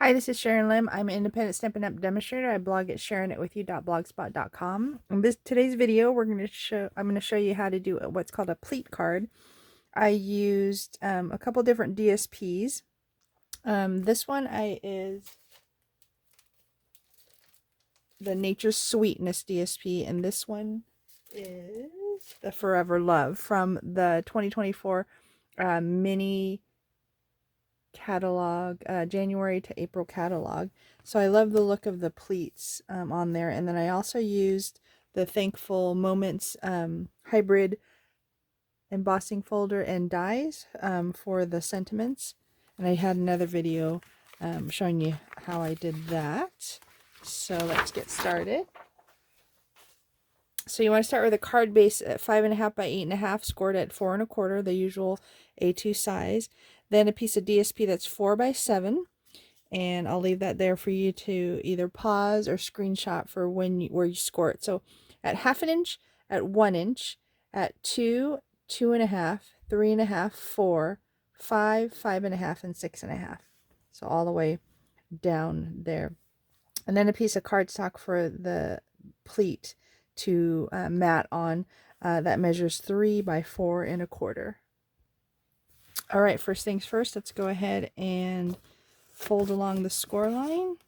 Hi, this is Sharon Lim. I'm an independent Stampin' Up! Demonstrator. I blog at sharonitwithyou.blogspot.com. In today's video, I'm going to show you how to do what's called a pleat card. I used a couple different DSPs. This one is the Nature's Sweetness DSP, and this one is the Forever Love from the 2024 mini catalog, January to April catalog. So I love the look of the pleats on there. And then I also used the Thankful Moments hybrid embossing folder and dies for the sentiments. And I had another video showing you how I did that. So let's get started. So you want to start with a card base at 5.5 by 8.5, scored at 4 1/4, the usual A2 size. Then a piece of DSP that's 4 by 7, and I'll leave that there for you to either pause or screenshot for where you score it. So at 1/2 inch, at 1 inch, at 2, 2.5, 3.5, 4, 5, 5.5, and 6.5. So all the way down there. And then a piece of cardstock for the pleat to mat on that measures 3 by 4 1/4. All right, first things first, let's go ahead and fold along the score line.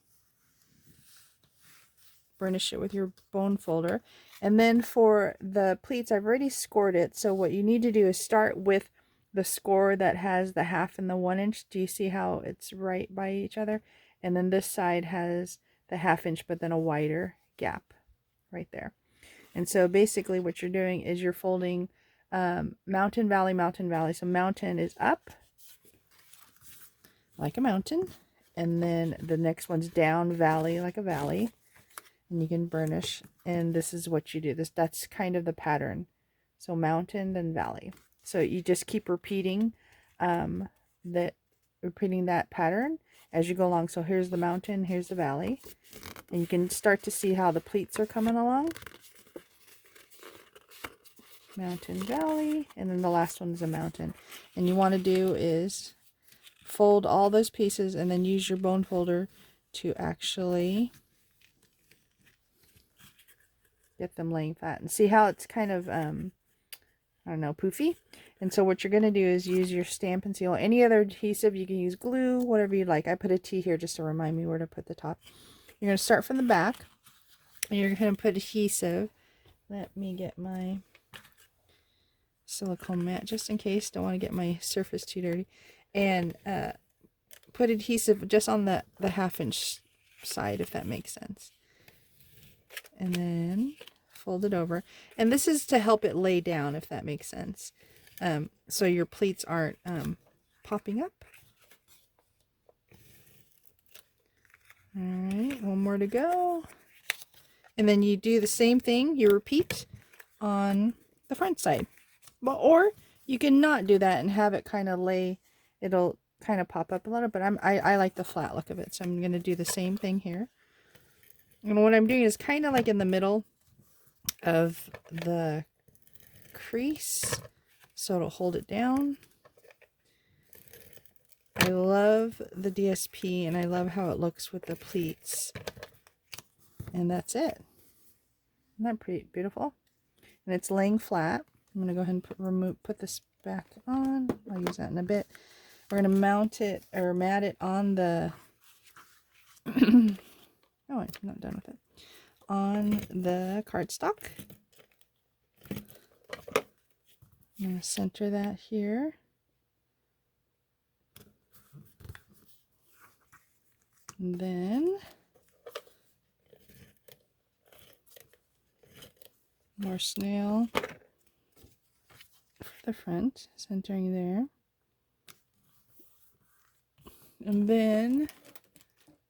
Burnish it with your bone folder. And then for the pleats, I've already scored it. So what you need to do is start with the score that has the 1/2 and the 1 inch. Do you see how it's right by each other? And then this side has the 1/2 inch, but then a wider gap right there. And so basically what you're doing is you're folding mountain, valley, mountain, valley. So mountain is up like a mountain, and then the next one's down, valley, like a valley, and you can burnish. And this is what you do. That's kind of the pattern. So mountain, then valley. So you just keep repeating that pattern as you go along. So here's the mountain, here's the valley, and you can start to see how the pleats are coming along. Mountain, valley, and then the last one is a mountain. And you want to do is fold all those pieces and then use your bone folder to actually get them laying flat. And see how it's kind of I don't know, poofy. And so what you're going to do is use your Stampin' Seal, any other adhesive. You can use glue, whatever you like. I put a T here just to remind me where to put the top. You're going to start from the back, and you're going to put adhesive. Let me get my silicone mat just in case. Don't want to get my surface too dirty. And put adhesive just on the 1/2 inch side, if that makes sense. And then fold it over. And this is to help it lay down, if that makes sense. So your pleats aren't popping up. All right, one more to go. And then you do the same thing. You repeat on the front side. Well, or you can not do that and have it kind of lay. It'll kind of pop up a little, but I like the flat look of it. So I'm going to do the same thing here. And what I'm doing is kind of like in the middle of the crease, so it'll hold it down. I love the DSP, and I love how it looks with the pleats. And that's it. Isn't that pretty beautiful? And it's laying flat. I'm going to go ahead and put this back on. I'll use that in a bit. We're going to mount it or mat it on the oh, I'm not done with it. On the cardstock. I'm going to center that here. And then more snail for the front, centering there. And then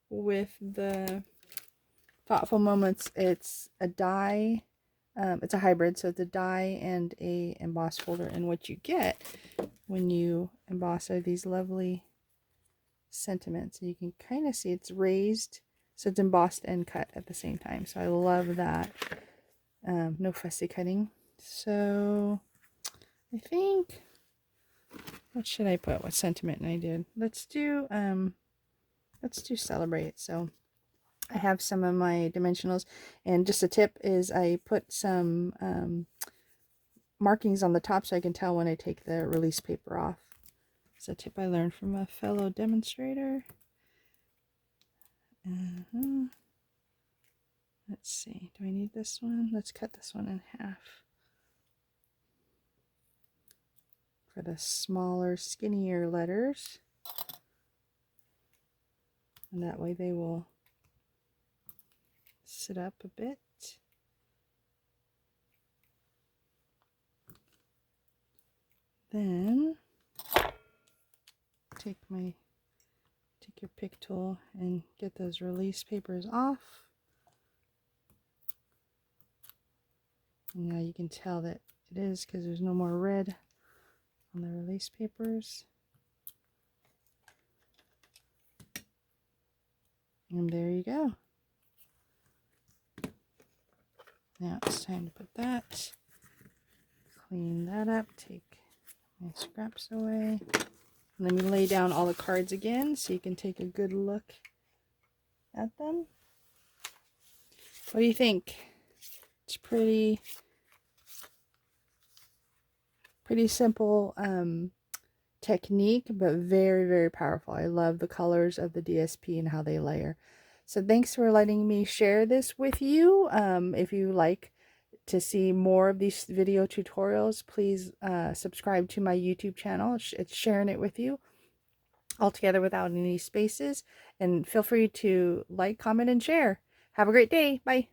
with the Thoughtful Moments, it's a die. It's a hybrid, so it's a die and a emboss folder. And what you get when you emboss are these lovely sentiments. And you can kind of see it's raised, so it's embossed and cut at the same time. So I love that. No fussy cutting. So I think, what should I put? What sentiment I did? Let's do Let's do celebrate. So I have some of my dimensionals, and just a tip is I put some markings on the top so I can tell when I take the release paper off. It's a tip I learned from a fellow demonstrator. Let's see, do I need this one? Let's cut this one in half for the smaller, skinnier letters. And that way they will sit up a bit. Then take your pick tool and get those release papers off. And now you can tell that it is because there's no more red on the release papers. And there you go. Now it's time to put that, clean that up, take my scraps away. And let me lay down all the cards again so you can take a good look at them. What do you think? It's pretty simple technique, but very, very powerful. I love the colors of the DSP and how they layer. So thanks for letting me share this with you. If you like to see more of these video tutorials, please subscribe to my YouTube channel. It's Sharing It With You, all together without any spaces. And feel free to like, comment, and share. Have a great day. Bye.